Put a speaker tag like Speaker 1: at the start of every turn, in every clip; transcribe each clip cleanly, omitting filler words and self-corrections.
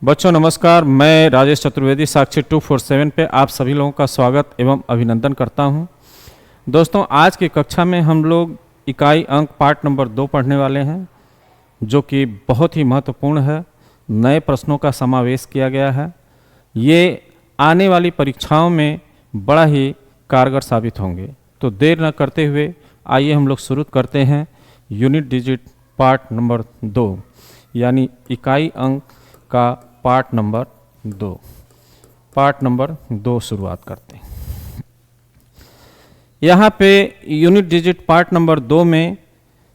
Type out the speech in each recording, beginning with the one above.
Speaker 1: बच्चों नमस्कार, मैं राजेश चतुर्वेदी साक्षी 247 पे आप सभी लोगों का स्वागत एवं अभिनंदन करता हूं। दोस्तों, आज की कक्षा में हम लोग इकाई अंक पार्ट नंबर 2 पढ़ने वाले हैं, जो कि बहुत ही महत्वपूर्ण है। नए प्रश्नों का समावेश किया गया है। ये आने वाली परीक्षाओं में बड़ा ही कारगर साबित होंगे। तो देर न करते हुए आइए हम लोग शुरू करते हैं यूनिट डिजिट पार्ट नंबर 2 यानी इकाई अंक का पार्ट नंबर 2 शुरुआत करते हैं। यहाँ पे यूनिट डिजिट पार्ट नंबर 2 में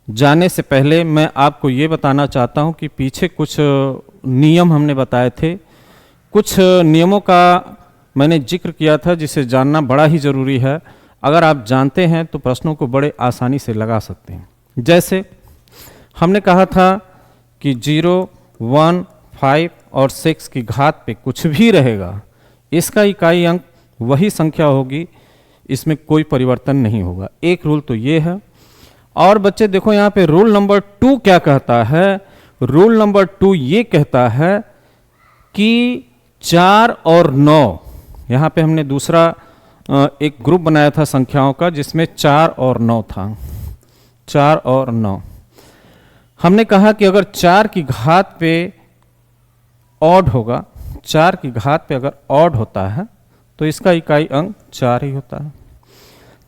Speaker 1: जाने से पहले मैं आपको ये बताना चाहता हूँ कि पीछे कुछ नियम हमने बताए थे। कुछ नियमों का मैंने जिक्र किया था जिसे जानना बड़ा ही ज़रूरी है। अगर आप जानते हैं तो प्रश्नों को बड़े आसानी से लगा सकते हैं। जैसे हमने कहा था कि 0, 1, 5 और 6 की घात पे कुछ भी रहेगा, इसका इकाई अंक वही संख्या होगी, इसमें कोई परिवर्तन नहीं होगा। एक रूल तो ये है। और बच्चे देखो यहाँ पे रूल नंबर 2 क्या कहता है। रूल नंबर 2 ये कहता है कि 4 और 9, यहाँ पे हमने दूसरा एक ग्रुप बनाया था संख्याओं का जिसमें 4 और 9 था। 4 और 9 हमने कहा कि अगर 4 की घात पे ऑड होगा, 4 की घात पे अगर ऑड होता है तो इसका इकाई अंक 4 ही होता है।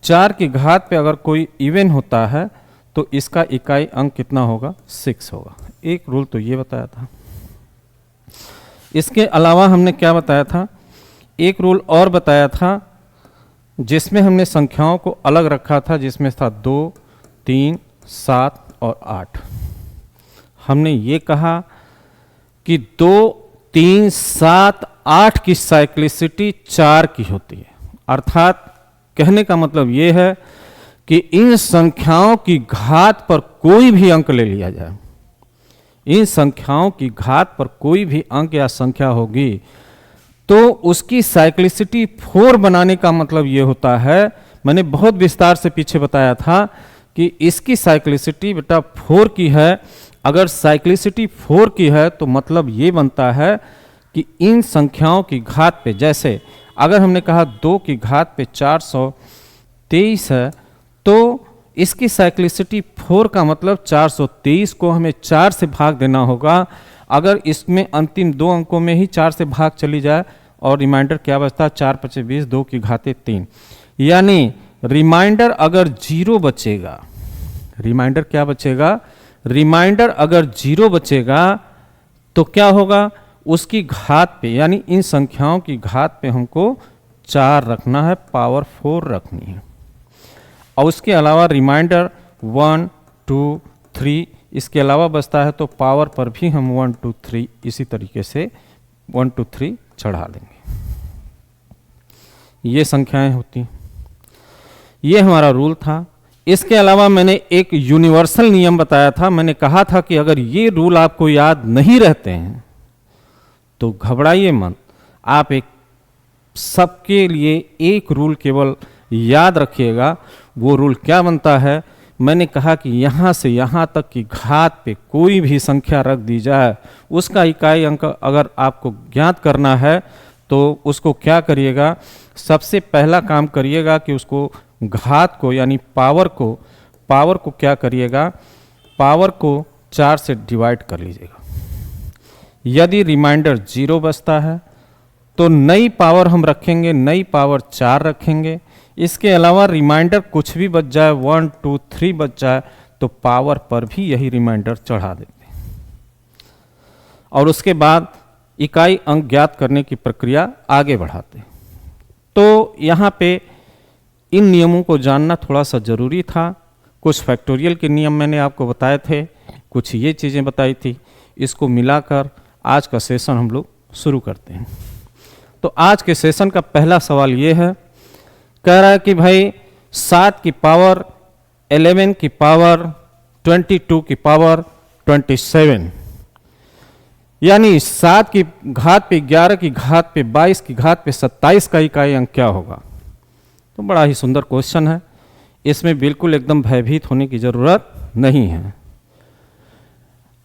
Speaker 1: 4 की घात पे अगर कोई इवन होता है तो इसका इकाई अंक कितना होगा? 6 होगा। एक रूल तो ये बताया था। इसके अलावा हमने क्या बताया था? एक रूल और बताया था जिसमें हमने संख्याओं को अलग रखा था, जिसमें था 2, 3, 7 और 8। हमने ये कहा कि 2, 3, 7, 8 की साइक्लिसिटी 4 की होती है। अर्थात कहने का मतलब ये है कि इन संख्याओं की घात पर कोई भी अंक ले लिया जाए, इन संख्याओं की घात पर कोई भी अंक या संख्या होगी तो उसकी साइक्लिसिटी 4 बनाने का मतलब ये होता है, मैंने बहुत विस्तार से पीछे बताया था कि इसकी साइक्लिसिटी बेटा 4 की है। अगर साइक्लिसिटी 4 की है तो मतलब ये बनता है कि इन संख्याओं की घात पे, जैसे अगर हमने कहा 2 की घात पे 423 है तो इसकी साइक्लिसिटी 4 का मतलब 423 को हमें 4 से भाग देना होगा। अगर इसमें अंतिम 2 अंकों में ही 4 से भाग चली जाए और रिमाइंडर क्या बचता है? 4 × 5 = 20, 2 की घाते 3। यानी रिमाइंडर अगर 0 बचेगा, रिमाइंडर क्या बचेगा? रिमाइंडर अगर 0 बचेगा तो क्या होगा? उसकी घात पे यानी इन संख्याओं की घात पे हमको 4 रखना है, पावर 4 रखनी है। और उसके अलावा रिमाइंडर 1, 2, 3 इसके अलावा बचता है तो पावर पर भी हम 1, 2, 3 इसी तरीके से 1, 2, 3 चढ़ा देंगे। ये संख्याएं होती, ये हमारा रूल था। इसके अलावा मैंने एक यूनिवर्सल नियम बताया था। मैंने कहा था कि अगर ये रूल आपको याद नहीं रहते हैं तो घबराइए मत, आप एक सबके लिए एक रूल केवल याद रखिएगा। वो रूल क्या बनता है? मैंने कहा कि यहाँ से यहाँ तक की घात पे कोई भी संख्या रख दी जाए, उसका इकाई अंक अगर आपको ज्ञात करना है तो उसको क्या करिएगा? सबसे पहला काम करिएगा कि उसको घात को यानी पावर को क्या करिएगा? पावर को 4 से डिवाइड कर लीजिएगा। यदि रिमाइंडर 0 बचता है तो नई पावर हम रखेंगे, नई पावर 4 रखेंगे। इसके अलावा रिमाइंडर कुछ भी बच जाए, 1, 2, 3 बच जाए तो पावर पर भी यही रिमाइंडर चढ़ा देते हैं और उसके बाद इकाई अंक ज्ञात करने की प्रक्रिया आगे बढ़ाते हैं। तो यहाँ पे इन नियमों को जानना थोड़ा सा ज़रूरी था। कुछ फैक्टोरियल के नियम मैंने आपको बताए थे, कुछ ये चीज़ें बताई थी। इसको मिलाकर आज का सेशन हम लोग शुरू करते हैं। तो आज के सेशन का पहला सवाल ये है, कह रहा है कि भाई 7 की पावर 11 की पावर 22 की पावर 27 यानी 7 की घात पे 11 की घात पे 22 की घात पे 27 का इकाई अंक क्या होगा? तो बड़ा ही सुंदर क्वेश्चन है। इसमें बिल्कुल एकदम भयभीत होने की ज़रूरत नहीं है।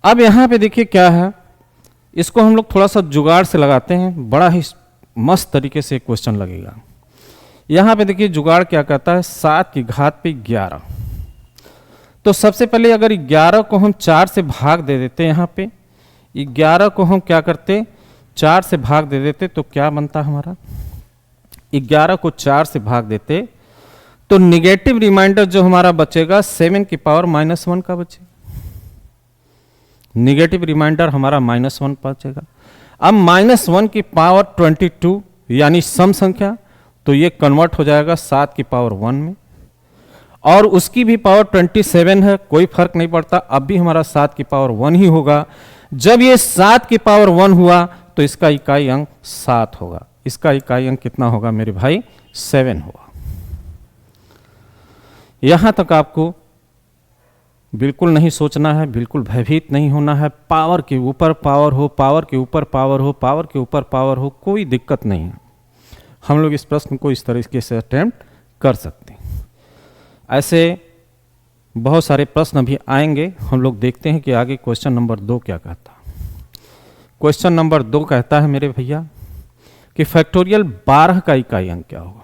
Speaker 1: अब यहाँ पे देखिए क्या है, इसको हम लोग थोड़ा सा जुगाड़ से लगाते हैं, बड़ा ही मस्त तरीके से क्वेश्चन लगेगा। यहाँ पे देखिए जुगाड़ क्या कहता है, 7 की घात पे 11। तो सबसे पहले अगर 11 को हम 4 से भाग दे देते, यहाँ पे 11 को हम क्या करते, 4 से भाग दे देते, तो क्या बनता हमारा, 11 को 4 से भाग देते तो निगेटिव रिमाइंडर जो हमारा बचेगा 7 की पावर -1 का बचेगा। निगेटिव रिमाइंडर हमारा -1 बचेगा। अब -1 की पावर 22 यानी सम संख्या, तो ये कन्वर्ट हो जाएगा 7 की पावर 1 में, और उसकी भी पावर 27 है, कोई फर्क नहीं पड़ता, अब भी हमारा 7 की पावर 1 ही होगा। जब ये 7 की पावर 1 हुआ तो इसका इकाई अंक 7 होगा। इसका इकाई अंक कितना होगा मेरे भाई, 7 होगा। यहां तक आपको बिल्कुल नहीं सोचना है, बिल्कुल भयभीत नहीं होना है। पावर के ऊपर पावर हो, पावर के ऊपर पावर हो, पावर के ऊपर पावर हो, कोई दिक्कत नहीं है। हम लोग इस प्रश्न को इस तरीके से अटेम्प्ट कर सकते हैं। ऐसे बहुत सारे प्रश्न अभी आएंगे, हम लोग देखते हैं कि आगे क्वेश्चन नंबर 2 क्या कहता है। क्वेश्चन नंबर 2 कहता है मेरे भैया कि फैक्टोरियल 12 का इकाई अंक क्या होगा।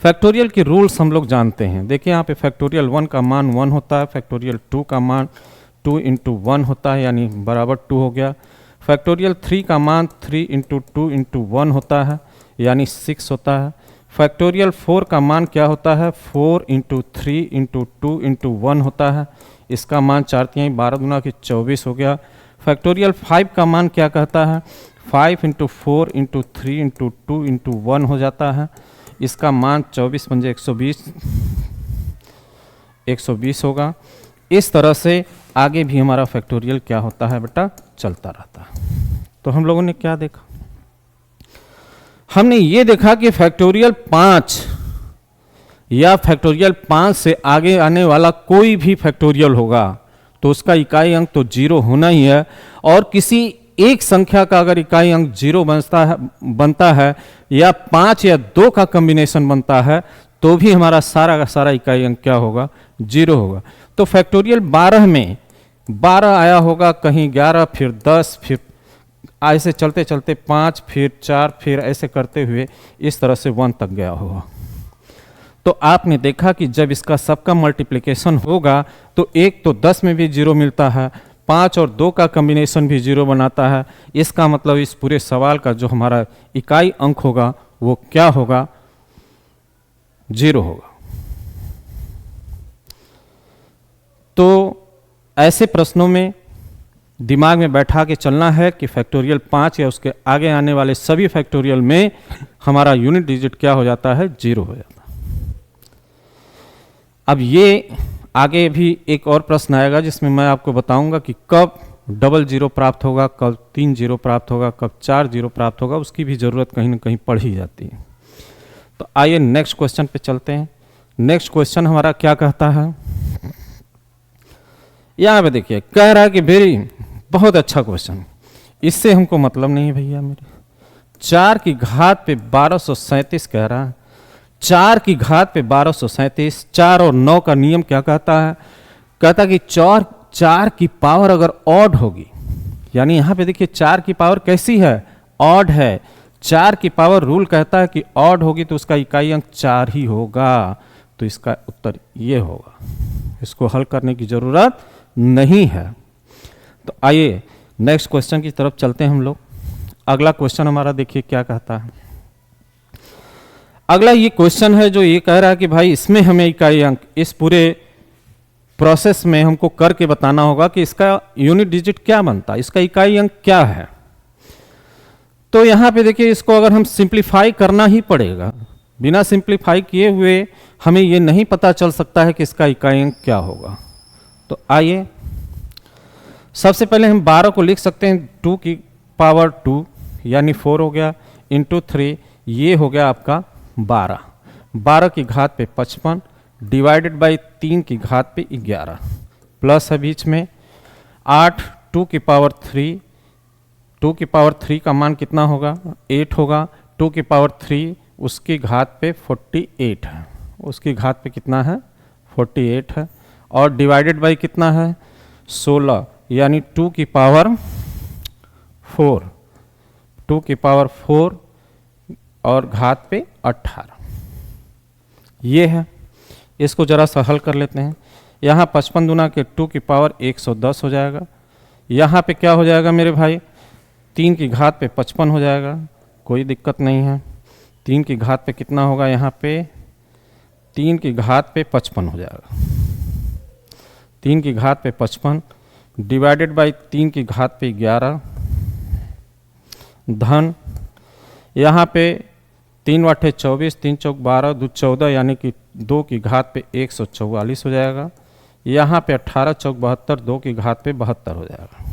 Speaker 1: फैक्टोरियल के रूल्स हम लोग जानते हैं। देखिए यहाँ पे फैक्टोरियल 1 का मान 1 होता है, फैक्टोरियल 2 का मान 2 × 1 होता है यानी बराबर 2 हो गया। फैक्टोरियल 3 का मान 3 × 2 × 1 होता है यानी 6 होता है। फैक्टोरियल 4 का मान क्या होता है, 4 × 3 × 2 × 1 होता है, इसका मान 4 × 12 × 24 हो गया। फैक्टोरियल 5 का मान क्या कहता है, 5 × 4 × 3 × 2 × 1 हो जाता है, इसका मान 24 × 120 होगा। इस तरह से आगे भी हमारा फैक्टोरियल क्या होता है बेटा, चलता रहता है। तो हम लोगों ने क्या देखा, हमने ये देखा कि फैक्टोरियल 5 या फैक्टोरियल 5 से आगे आने वाला कोई भी फैक्टोरियल होगा तो उसका इकाई अंक तो 0 होना ही है, और किसी एक संख्या का अगर इकाई अंक 0 बनता है या 5 या 2 का कॉम्बिनेशन बनता है तो भी हमारा सारा का सारा इकाई अंक क्या होगा, 0 होगा। तो फैक्टोरियल 12 में 12 आया होगा, कहीं 11, फिर 10, फिर ऐसे चलते चलते 5, फिर 4, फिर ऐसे करते हुए इस तरह से 1 तक गया होगा। तो आपने देखा कि जब इसका सबका मल्टीप्लिकेशन होगा तो एक तो 10 में भी 0 मिलता है, 5 और 2 का कॉम्बिनेशन भी 0 बनाता है। इसका मतलब इस पूरे सवाल का जो हमारा इकाई अंक होगा वो क्या होगा, 0 होगा। तो ऐसे प्रश्नों में दिमाग में बैठा के चलना है कि फैक्टोरियल 5 या उसके आगे आने वाले सभी फैक्टोरियल में हमारा यूनिट डिजिट क्या हो जाता है, 0 हो जाता है। अब ये आगे भी एक और प्रश्न आएगा जिसमें मैं आपको बताऊंगा कि कब डबल 0 प्राप्त होगा, कब 3 0 प्राप्त होगा, कब 4 0 प्राप्त होगा, उसकी भी ज़रूरत कहीं ना कहीं पड़ ही जाती है। तो आइए नेक्स्ट क्वेश्चन पे चलते हैं। नेक्स्ट क्वेश्चन हमारा क्या कहता है, यहाँ पे देखिए कह रहा है कि वेरी बहुत अच्छा क्वेश्चन, इससे हमको मतलब नहीं है भैया मेरे। 4 की घात पे 1237 कह रहा है, 4 की घात पे 1237, 4 और 9 का नियम क्या कहता है, कहता कि 4 की पावर अगर ऑड होगी, यानी यहाँ पे देखिए 4 की पावर कैसी है, ऑड है। 4 की पावर रूल कहता है कि ऑड होगी तो उसका इकाई अंक 4 ही होगा, तो इसका उत्तर ये होगा। इसको हल करने की जरूरत नहीं है। तो आइए नेक्स्ट क्वेश्चन की तरफ चलते हैं हम लोग। अगला क्वेश्चन हमारा देखिए क्या कहता है। अगला ये क्वेश्चन है जो ये कह रहा है कि भाई इसमें हमें इकाई अंक, इस पूरे प्रोसेस में हमको करके बताना होगा कि इसका यूनिट डिजिट क्या बनता है, इसका इकाई अंक क्या है। तो यहाँ पे देखिए इसको अगर हम सिंप्लीफाई करना ही पड़ेगा, बिना सिंप्लीफाई किए हुए हमें ये नहीं पता चल सकता है कि इसका इकाई अंक क्या होगा। तो आइए सबसे पहले हम 12 को लिख सकते हैं 2 की पावर 2 यानी 4 हो गया, इंटू 3 ये हो गया आपका 12, 12 की घात पे 55 डिवाइडेड बाई 3 की घात पे 11, प्लस है बीच में 8, 2 की पावर 3, 2 की पावर 3 का मान कितना होगा, 8 होगा। 2 की पावर 3 उसकी घात पे 48 है, उसकी घात पे कितना है, 48 है, और डिवाइडेड बाई कितना है, 16 यानी 2 की पावर 4, 2 की पावर 4 और घात पे 18, ये है। इसको जरा सा हल कर लेते हैं। यहाँ 55 दूना के 2 की पावर 110 हो जाएगा। यहाँ पे क्या हो जाएगा मेरे भाई, 3 की घात पे 55 हो जाएगा, कोई दिक्कत नहीं है। 3 की घात पे कितना होगा, यहाँ पे 3 की घात पे 55 हो जाएगा। 3 की घात पे 55 डिवाइडेड बाई 3 की घात पे 11 धन, यहाँ पे 3 वाटे 24, 3 चौक 12, 2 14, यानी कि 2 की घात पे 144 हो जाएगा। यहाँ पे 18 चौक 72, 2 की घात पे 72 हो जाएगा।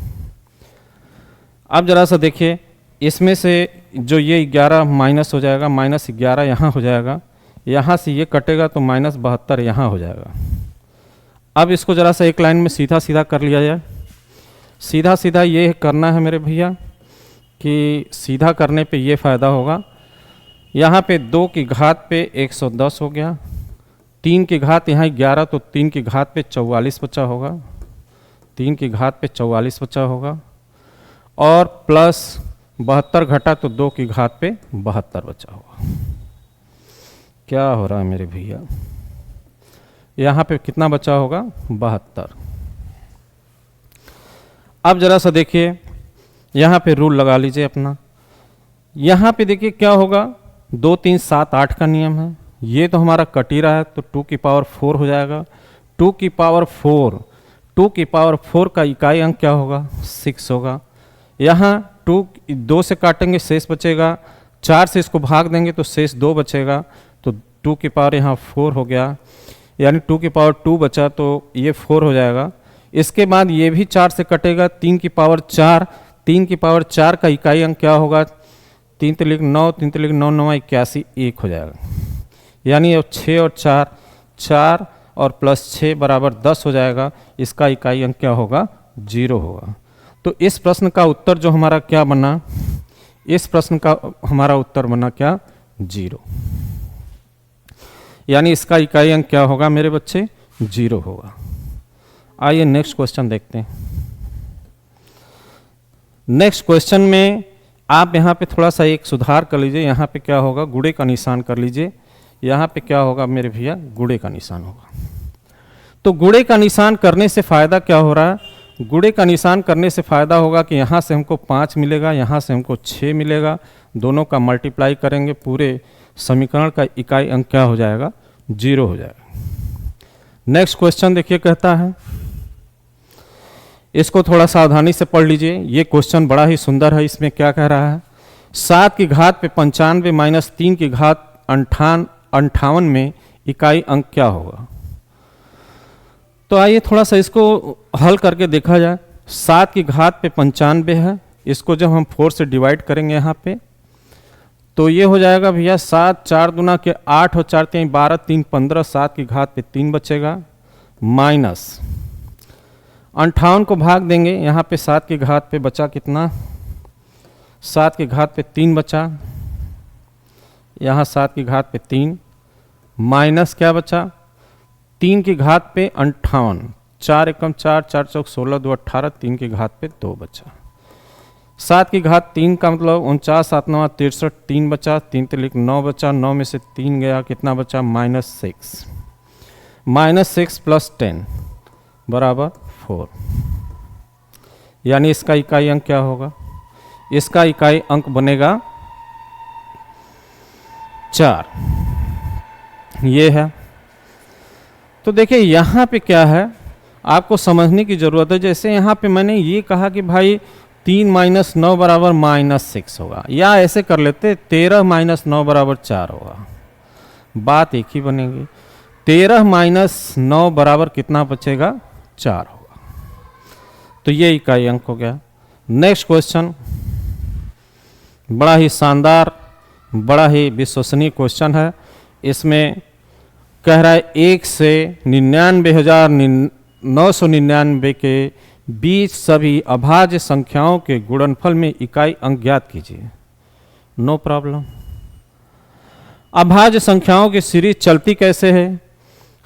Speaker 1: अब जरा सा देखिए, इसमें से जो ये 11 माइनस हो जाएगा, -11 यहाँ हो जाएगा, यहाँ से ये कटेगा तो -72 यहाँ हो जाएगा। अब इसको जरा सा एक लाइन में सीधा सीधा कर लिया जाए। सीधा सीधा ये करना है मेरे भैया कि सीधा करने पे ये फ़ायदा होगा। यहाँ पे 2 की घात पे 110 हो गया, 3 की घात यहाँ 11 तो 3 की घात पे 44 बचा होगा, 3 की घात पे 44 बचा होगा, और प्लस 72 घटा तो 2 की घात पे 72 बचा होगा। क्या हो रहा है मेरे भैया, यहाँ पे कितना बचा होगा, 72। अब जरा सा देखिए, यहाँ पे रूल लगा लीजिए अपना। यहाँ पे देखिए क्या होगा, 2 3 7 8 का नियम है, ये तो हमारा कट ही रहा है, तो 2 की पावर 4 हो जाएगा। 2 की पावर 4, 2 की पावर 4 का इकाई अंक क्या होगा, 6 होगा। यहाँ 2 से काटेंगे शेष बचेगा, 4 से इसको भाग देंगे तो शेष 2 बचेगा, तो 2 की पावर यहाँ 4 हो गया, यानी 2 की पावर 2 बचा तो ये 4 हो जाएगा। इसके बाद ये भी 4 से कटेगा, 3 की पावर 4, 3 की पावर 4 का इकाई अंक क्या होगा, 3 तिलिक 9, 3 तिलिक 9 9 81, 1 हो जाएगा। यानी 6 और 4, 4 और प्लस 6 बराबर 10 हो जाएगा। इसका इकाई अंक क्या होगा, 0 होगा। तो इस प्रश्न का उत्तर जो हमारा क्या बना, इस प्रश्न का हमारा उत्तर बना क्या, 0। यानी इसका इकाई अंक क्या होगा मेरे बच्चे, 0 होगा। आइए नेक्स्ट क्वेश्चन देखते हैं। नेक्स्ट क्वेश्चन में आप यहाँ पे थोड़ा सा एक सुधार कर लीजिए। यहाँ पे क्या होगा, गुणे का निशान कर लीजिए। यहाँ पे क्या होगा मेरे भैया, गुणे का निशान होगा। तो गुणे का निशान करने से फायदा क्या हो रहा है, गुणे का निशान करने से फायदा होगा कि यहाँ से हमको 5 मिलेगा, यहाँ से हमको 6 मिलेगा, दोनों का मल्टीप्लाई करेंगे, पूरे समीकरण का इकाई अंक क्या हो जाएगा, 0 हो जाएगा। नेक्स्ट क्वेश्चन देखिए, कहता है, इसको थोड़ा सावधानी से पढ़ लीजिए, ये क्वेश्चन बड़ा ही सुंदर है। इसमें क्या कह रहा है, 7 की घात पे 95 माइनस 3 की घात 58 में इकाई अंक क्या होगा। तो आइए थोड़ा सा इसको हल करके देखा जाए। 7 की घात पे 95 है, इसको जब हम 4 से डिवाइड करेंगे यहाँ पे तो ये हो जाएगा भैया 7, 4 दूना के 8 और 4 3 12, 3 15, 7 की घात पे 3 बचेगा, माइनस 58 को भाग देंगे, यहाँ पे 7 की घात पे बचा कितना, 7 की घात पे 3 बचा, यहाँ 7 की घात पे 3, माइनस क्या बचा, 3 की घात पे 58, 4 एकम 4, 4 चौक 16, 2 18, 3 की घात पे 2 बचा। 7 की घात 3 का मतलब 49, 7 9 63, 3 बचा, 3 तिलिक 9 बचा, 9 में से 3 गया, कितना बचा, -6, -6 प्लस 10 बराबर 4। यानी इसका इकाई अंक क्या होगा, इसका इकाई अंक बनेगा 4, ये है। तो देखिए यहाँ पे क्या है, आपको समझने की ज़रूरत है। जैसे यहाँ पे मैंने ये कहा कि भाई 3 माइनस 9 बराबर -6 होगा, या ऐसे कर लेते 13 माइनस 9 बराबर 4 होगा, बात एक ही बनेगी। 13 माइनस 9 बराबर कितना बचेगा, 4 होगा। तो ये इकाई अंक हो गया। नेक्स्ट क्वेश्चन बड़ा ही शानदार, बड़ा ही विश्वसनीय क्वेश्चन है। इसमें कह रहा है 1 से 99,999 के बीच सभी अभाज्य संख्याओं के गुणनफल में इकाई अंक ज्ञात कीजिए। No problem. अभाज्य संख्याओं की सीरीज चलती कैसे है,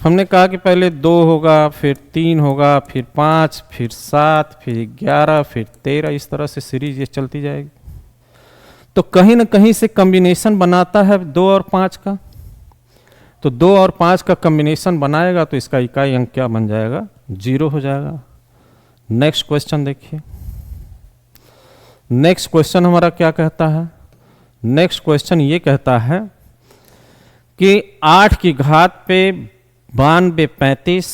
Speaker 1: हमने कहा कि पहले 2 होगा, फिर 3 होगा, फिर 5, फिर 7, फिर 11, फिर 13, इस तरह से सीरीज ये चलती जाएगी। तो कहीं ना कहीं से कॉम्बिनेशन बनाता है 2 और 5 का, तो 2 और 5 का कॉम्बिनेशन बनाएगा तो इसका इकाई अंक क्या बन जाएगा? 0 हो जाएगा। नेक्स्ट क्वेश्चन देखिए, नेक्स्ट क्वेश्चन हमारा क्या कहता है? नेक्स्ट क्वेश्चन ये कहता है कि 8 की घात पे 92 35,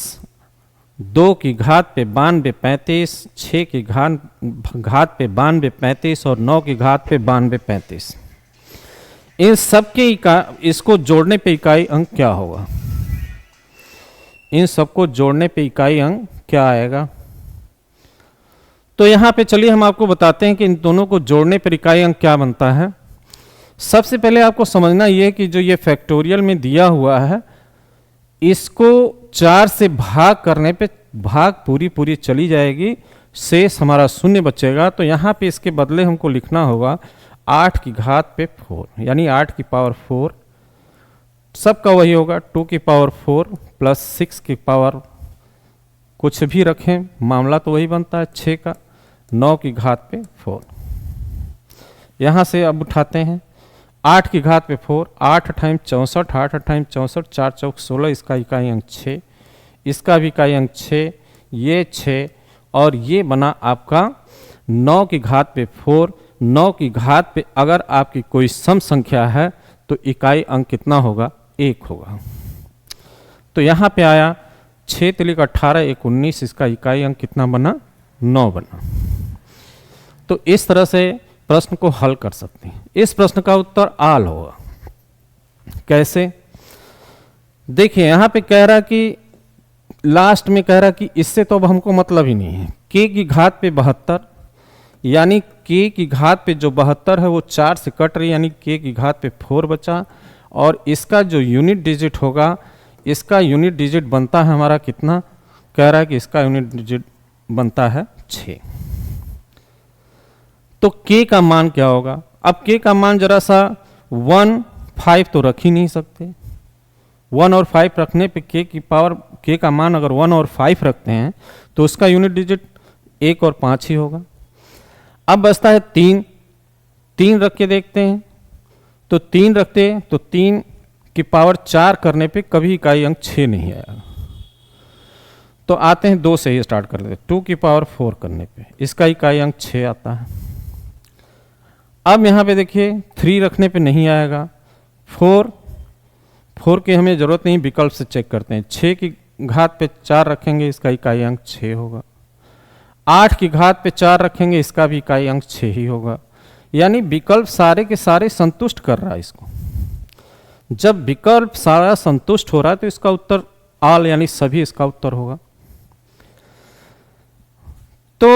Speaker 1: 2 की घात पे 92 35, 6 की घात पे 92 35 और 9 की घात पे 92 35, इन सब के इसको जोड़ने पे इकाई अंक क्या होगा? इन सबको जोड़ने पे इकाई अंक क्या आएगा? तो यहां पे चलिए हम आपको बताते हैं कि इन दोनों को जोड़ने पर इकाई अंक क्या बनता है। सबसे पहले आपको समझना यह कि जो ये फैक्टोरियल में दिया हुआ है, इसको 4 से भाग करने पे भाग पूरी चली जाएगी, शेष हमारा शून्य बचेगा। तो यहाँ पे इसके बदले हमको लिखना होगा 8 की घात पे 4, यानी 8 की पावर 4, सबका वही होगा 2 की पावर 4 प्लस 6 की पावर, कुछ भी रखें मामला तो वही बनता है 6 का, 9 की घात पे 4। यहाँ से अब उठाते हैं 8 की घात पे 4, 8 टाइम 64, 8 टाइम 64, 4 चौक 16, इसका इकाई अंक 6, इसका भी इकाई अंक 6, ये 6 और ये बना आपका 9 की घात पे 4। 9 की घात पे अगर आपकी कोई सम संख्या है तो इकाई अंक कितना होगा? 1 होगा। तो यहाँ पे आया 6 तिलिक 18, 1 19, इसका इकाई अंक कितना बना? 9 बना। तो इस तरह से प्रश्न को हल कर सकते हैं। इस प्रश्न का उत्तर आल होगा। कैसे? देखिए यहां पे कह रहा कि लास्ट में कह रहा कि इससे तो अब हमको मतलब ही नहीं है। k की घात पे 72, यानी k की घात पे जो 72 है वो 4 से कट रही, यानी k की घात पे 4 बचा, और इसका जो यूनिट डिजिट होगा, इसका यूनिट डिजिट बनता है हमारा कितना? कह रहा है कि इसका यूनिट डिजिट बनता है 6। तो k का मान क्या होगा? अब k का मान जरा सा 1 5 तो रख ही नहीं सकते। 1 और 5 रखने पे k का मान अगर 1 और 5 रखते हैं तो उसका यूनिट डिजिट 1 और 5 ही होगा। अब बचता है 3 रख के देखते हैं, तो 3 रखते हैं तो 3 की पावर 4 करने पे कभी इकाई अंक 6 नहीं आएगा। तो आते हैं 2 से ही स्टार्ट कर लेते, 2 की पावर 4 करने पे इसका इकाई अंक 6 आता है। अब यहाँ पे देखिए 3 रखने पे नहीं आएगा, 4 की हमें ज़रूरत नहीं, विकल्प से चेक करते हैं। 6 की घात पे 4 रखेंगे, इसका इकाई अंक 6 होगा। 8 की घात पे 4 रखेंगे, इसका भी इकाई अंक 6 ही होगा। यानी विकल्प सारे के सारे संतुष्ट कर रहा है इसको। जब विकल्प सारा संतुष्ट हो रहा है तो इसका उत्तर आल यानी सभी इसका उत्तर होगा। तो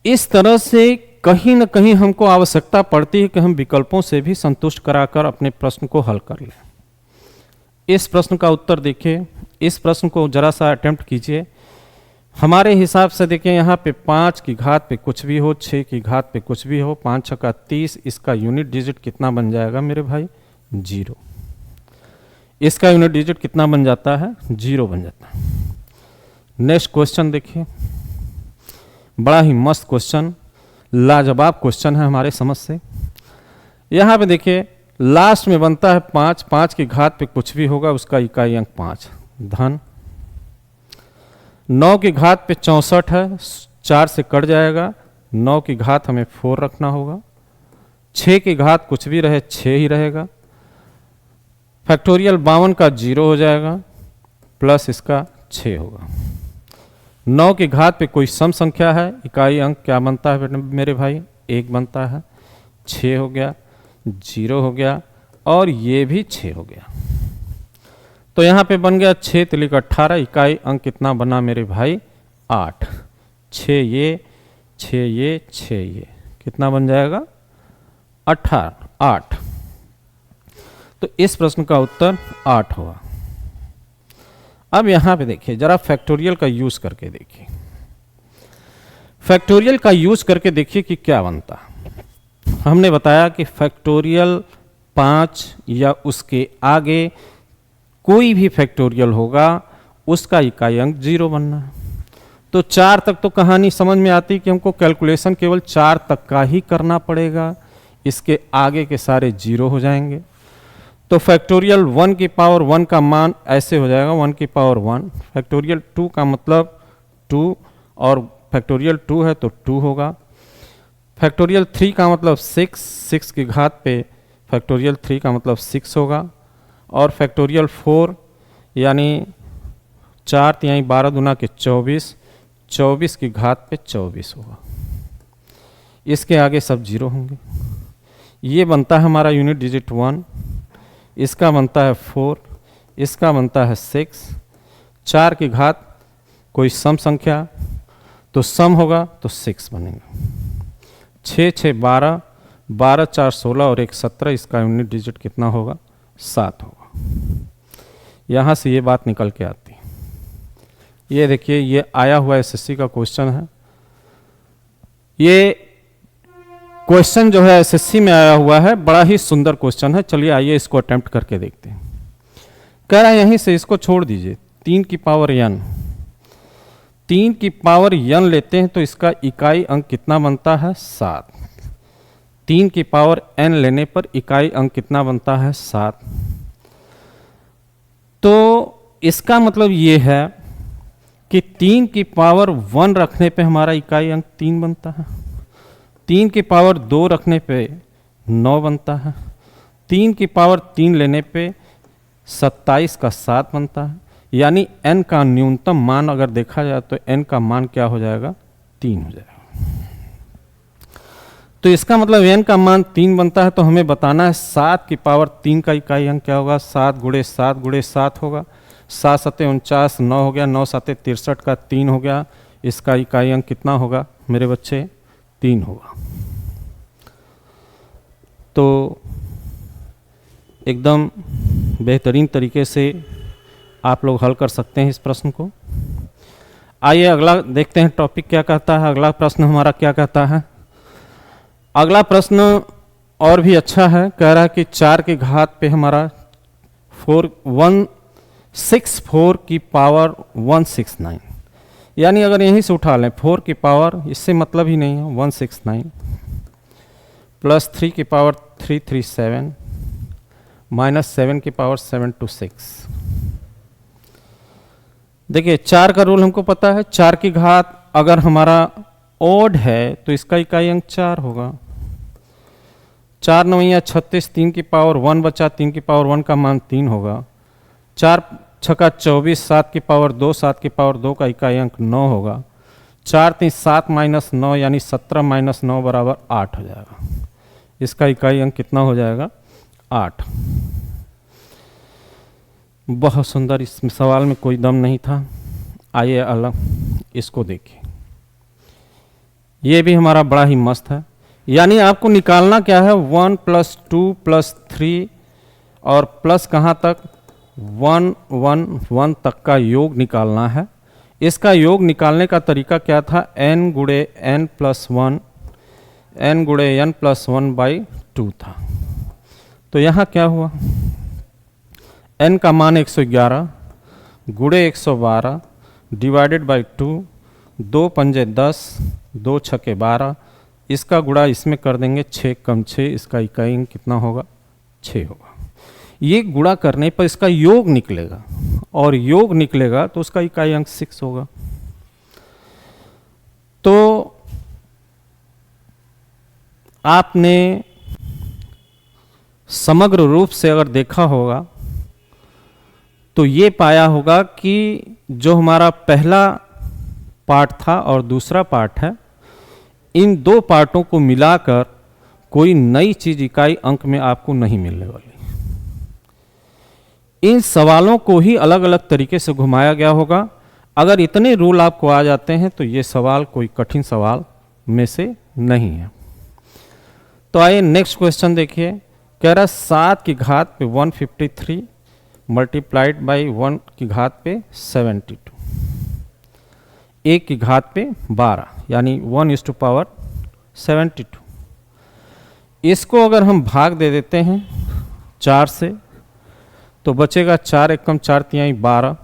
Speaker 1: इस तरह से कहीं ना कहीं हमको आवश्यकता पड़ती है कि हम विकल्पों से भी संतुष्ट कराकर अपने प्रश्न को हल कर लें। इस प्रश्न का उत्तर देखिए, इस प्रश्न को जरा सा अटेम्प्ट कीजिए। हमारे हिसाब से देखिए यहाँ पे 5 की घात पे कुछ भी हो, 6 की घात पे कुछ भी हो, 5 छक्का 30, इसका यूनिट डिजिट कितना बन जाएगा मेरे भाई? 0। इसका यूनिट डिजिट कितना बन जाता है? 0 बन जाता है। नेक्स्ट क्वेश्चन देखिए, बड़ा ही मस्त क्वेश्चन, लाजवाब क्वेश्चन है हमारे समझ से। यहाँ पे देखिए लास्ट में बनता है 5 की घात पे कुछ भी होगा, उसका इकाई अंक 5 धन। 9 की घात पे 64 है, 4 से कट जाएगा, 9 की घात हमें 4 रखना होगा। 6 की घात कुछ भी रहे 6 ही रहेगा। फैक्टोरियल 52 का 0 हो जाएगा, प्लस इसका 6 होगा। 9 की घात पे कोई सम संख्या है, इकाई अंक क्या बनता है मेरे भाई? 1 बनता है। 6 हो गया, 0 हो गया और ये भी 6 हो गया। तो यहाँ पे बन गया 6 तिलिक 18, इकाई अंक कितना बना मेरे भाई? 8। 6 ये 6 ये 6 ये कितना बन जाएगा? 8। तो इस प्रश्न का उत्तर 8 हुआ। अब यहाँ पे देखिए जरा फैक्टोरियल का यूज करके देखिए, फैक्टोरियल का यूज करके देखिए कि क्या बनता। हमने बताया कि फैक्टोरियल 5 या उसके आगे कोई भी फैक्टोरियल होगा उसका इकाई अंक 0 बनना है। तो 4 तक तो कहानी समझ में आती कि हमको कैलकुलेशन केवल 4 तक का ही करना पड़ेगा, इसके आगे के सारे 0 हो जाएंगे। तो फैक्टोरियल 1 की पावर 1 का मान ऐसे हो जाएगा 1 की पावर 1, फैक्टोरियल 2 का मतलब 2 और फैक्टोरियल 2 है तो 2 होगा, फैक्टोरियल 3 का मतलब 6, 6 की घात पे फैक्टोरियल 3 का मतलब 6 होगा, और फैक्टोरियल 4 यानी 4 यानी 12 दूना के 24, 24 की घात पे 24 होगा। इसके आगे सब 0 होंगे। ये बनता है हमारा यूनिट डिजिट 1, इसका बनता है 4, इसका बनता है 6, 4 की घात कोई सम संख्या तो सम होगा तो 6 बनेगा। 6 6 12, 12 4 16 और 1 17, इसका यूनिट डिजिट कितना होगा? 7 होगा। यहाँ से ये बात निकल के आती है। ये देखिए ये आया हुआ एसएससी का क्वेश्चन है। ये क्वेश्चन जो है एसएससी में आया हुआ है, बड़ा ही सुंदर क्वेश्चन है। चलिए आइए इसको अटेम्प्ट करके देखते हैं। कह रहा है यहीं से इसको छोड़ दीजिए, 3 की पावर n, 3 की पावर n लेते हैं तो इसका इकाई अंक कितना बनता है? 7। 3 की पावर n लेने पर इकाई अंक कितना बनता है? 7। तो इसका मतलब ये है कि 3 की पावर 1 रखने पे हमारा इकाई अंक 3 बनता है, 3 की पावर 2 रखने पे 9 बनता है, 3 की पावर 3 लेने पे 27 का 7 बनता है। यानी n का न्यूनतम मान अगर देखा जाए तो n का मान क्या हो जाएगा? 3 हो जाएगा। तो इसका मतलब n का मान 3 बनता है, तो हमें बताना है 7 की पावर 3 का इकाई अंक क्या होगा? 7 गुणे 7 गुणे 7 होगा, 7 7 49, 9 हो गया, 9 7 63 का 3 हो गया। इसका इकाई अंक कितना होगा मेरे बच्चे? 3 होगा। तो एकदम बेहतरीन तरीके से आप लोग हल कर सकते हैं इस प्रश्न को। आइए अगला देखते हैं टॉपिक क्या कहता है। अगला प्रश्न हमारा क्या कहता है? अगला प्रश्न और भी अच्छा है। कह रहा है कि 4 की घात पे हमारा 164 की पावर 169, यानी अगर यहीं से उठा लें 4 की पावर, इससे मतलब ही नहीं है, 169 प्लस 3 की पावर 337 माइनस 7 की पावर 726। देखिए 4 का रूल हमको पता है, 4 की घात अगर हमारा ओड है तो इसका इकाई अंक 4 होगा। 4 9 36, 3 की पावर 1 बचा, 3 की पावर 1 का मान 3 होगा। 4 छक्का 24, 7 की पावर 2, 7 की पावर 2 का इकाई अंक 9 होगा। 4 3 7 माइनस 9 यानी 17 माइनस 9 बराबर 8 हो जाएगा। इसका इकाई अंक कितना हो जाएगा? 8। बहुत सुंदर, इस सवाल में कोई दम नहीं था। आइए अलग इसको देखिए, ये भी हमारा बड़ा ही मस्त है। यानी आपको निकालना क्या है? 1 + 2 + 3 और प्लस कहाँ तक? 1 1 1 तक का योग निकालना है। इसका योग निकालने का तरीका क्या था? n गुणे n + 1, n गुणे n + 1/2 था। तो यहाँ क्या हुआ? n का मान 111 गुणे 112 डिवाइडेड बाई 2, 2 पंजे 10, 2 छक्के 12, इसका गुणा इसमें कर देंगे 6 कम 6, इसका इकाई अंक कितना होगा? 6 होगा। ये गुणा करने पर इसका योग निकलेगा और योग निकलेगा तो उसका इकाई अंक 6 होगा। तो आपने समग्र रूप से अगर देखा होगा तो ये पाया होगा कि जो हमारा पहला पार्ट था और दूसरा पार्ट है, इन दो पार्टों को मिलाकर कोई नई चीज इकाई अंक में आपको नहीं मिलने वाली। इन सवालों को ही अलग अलग तरीके से घुमाया गया होगा। अगर इतने रूल आपको आ जाते हैं तो ये सवाल कोई कठिन सवाल में से नहीं है। तो आइए नेक्स्ट क्वेश्चन देखिए। कह रहा 7 की घात पे 153 मल्टीप्लाइड बाई 1 की घात पे 72, 1 की घात पे 12 यानी 1:72। इसको अगर हम भाग दे देते हैं 4 से तो बचेगा 4 एकम 4 तिहाई 12,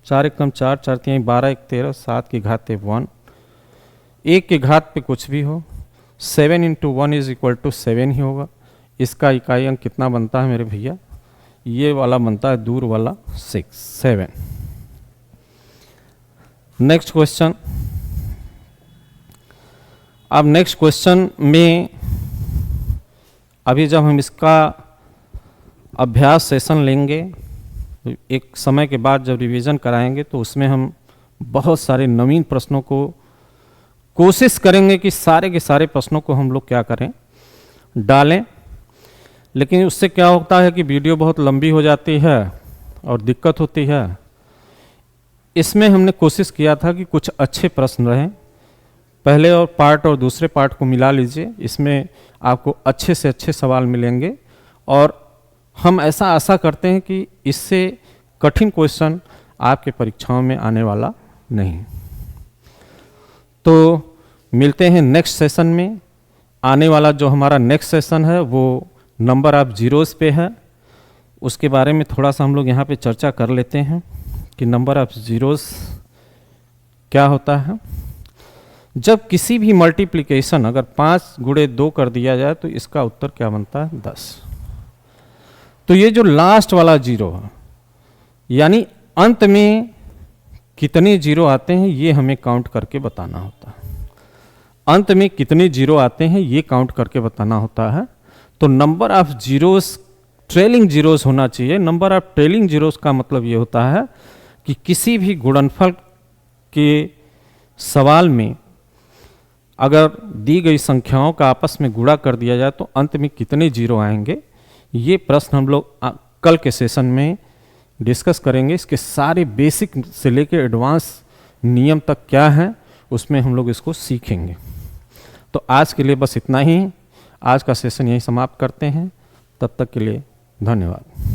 Speaker 1: 4 एकम 4, 4 तिहाई 12, 1 13, 7 की घात 1, 1 की घात पे कुछ भी हो, 7 इंटू 1 इज इक्वल टू 7 ही होगा। इसका इकाई अंक कितना बनता है मेरे भैया? ये वाला बनता है दूर वाला 6, 7। Next question. अब नेक्स्ट क्वेश्चन में अभी जब हम इसका अभ्यास सेशन लेंगे, एक समय के बाद जब रिवीजन कराएंगे, तो उसमें हम बहुत सारे नवीन प्रश्नों को कोशिश करेंगे कि सारे के सारे प्रश्नों को हम लोग क्या करें, डालें। लेकिन उससे क्या होता है कि वीडियो बहुत लंबी हो जाती है और दिक्कत होती है। इसमें हमने कोशिश किया था कि कुछ अच्छे प्रश्न रहें। पहले और पार्ट और दूसरे पार्ट को मिला लीजिए, इसमें आपको अच्छे से अच्छे सवाल मिलेंगे और हम ऐसा आशा करते हैं कि इससे कठिन क्वेश्चन आपके परीक्षाओं में आने वाला नहीं। तो मिलते हैं नेक्स्ट सेशन में। आने वाला जो हमारा नेक्स्ट सेशन है वो नंबर ऑफ जीरोस पे है। उसके बारे में थोड़ा सा हम लोग यहाँ पे चर्चा कर लेते हैं कि नंबर ऑफ जीरोस क्या होता है। जब किसी भी मल्टीप्लिकेशन अगर 5 गुणे 2 कर दिया जाए तो इसका उत्तर क्या बनता है? 10। तो ये जो लास्ट वाला जीरो है, यानी अंत में कितने जीरो आते हैं ये हमें काउंट करके बताना होता है। अंत में कितने जीरो आते हैं ये काउंट करके बताना होता है। तो number of zeros trailing zeros होना चाहिए। नंबर ऑफ ट्रेलिंग जीरोस का मतलब ये होता है कि किसी भी गुणनफल के सवाल में अगर दी गई संख्याओं का आपस में गुणा कर दिया जाए तो अंत में कितने जीरो आएंगे, ये प्रश्न हम लोग कल के सेशन में डिस्कस करेंगे। इसके सारे बेसिक से लेकर एडवांस नियम तक क्या है उसमें हम लोग इसको सीखेंगे। तो आज के लिए बस इतना ही। आज का सेशन यहीं समाप्त करते हैं। तब तक के लिए धन्यवाद।